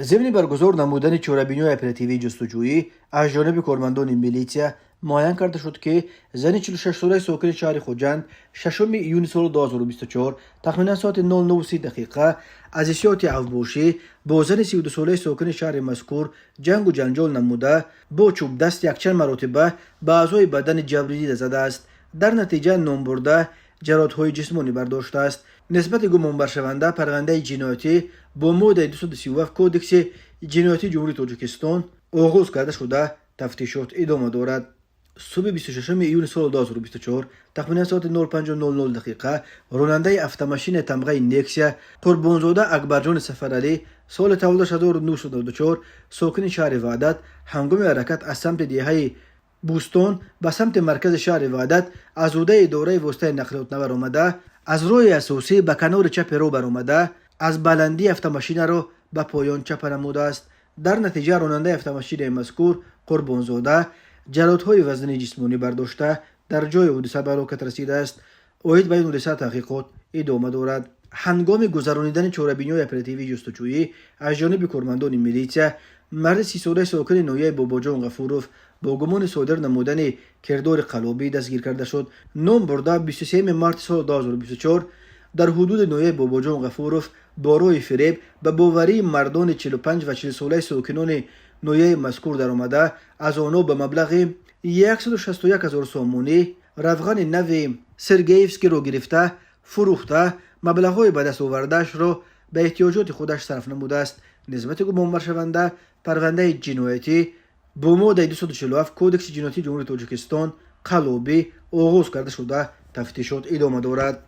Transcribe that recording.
ضمن برگزار نمودن چورابینی اپراتیوی جستجویی از جانب کارمندان میلیسیا معین کرده شد که زن 46 ساله ساکن شهر خوجند 6 ایون سال 2024 تخمینا ساعت 09:30 دقیقه از اسیات اوبوشی با زن 32 ساله ساکن شهر مذکور جنگ و جنجال نموده با چوب دست یکچند مراتبه به اعضای بدن جبری زده است. در نتیجه نام برده جراحت‌های جسمانی برداشته است. نسبت گمان برشونده پرونده جنایتی با ماده 237 کودکس جنایتی جمهوری تاجیکستان آغاز کرده شده تفتیشات ادامه دارد. صبح 26 ایون سال 2024 تخمین ساعت 05:00 دقیقه راننده افت-ماشین تمغه نکسیا قربانزاده اکبرجان سفرعلی سال تولدش 1994 ساکن شهر وحدت هنگام حرکت از سمت دیهه بوستون به سمت مرکز شهر وحدت از روده اداره واسطه نقلیات نو آمده از راه اساسی به کنار چپ رو برآمده از بلندی افت-ماشین را به پایان چپ نموده است. در نتیجه راننده افت-ماشین مذکور قربانزاده جراحت‌های وزنی جسمانی برداشته در جای حادثه به هلاکت رسیده است. اوید به این حادثه تحقیقات ادامه دارد. هنگام گذرانیدن چورابینی اپراتیوی جستجویی از جانب کارمندان میلیسیا مرد 30 ساله ساکن ناحیه باباجان غفوروف با گمان صادر نمودن کردار قلابی دستگیر کرده شد. نام برده 23 مارس سال 2024 در حدود ناحیه باباجان غفوروف با راه فریب به باوری مردان 45 و 40 ساله ساکنان ناحیه مذکور در آمده از آنها به مبلغ 161,000 سومونی روغن نو سرگیفسکی را گرفته فروخته مبلغ‌های به دست آورده‌اش را به احتیاجات خودش صرف نموده است. نسبت گمان برشونده پرونده جنایتی با ماده 247 کودکس جنایتی جمهوری تاجیکستان قلابی آغاز کرده شده تفتیشات ادامه دارد.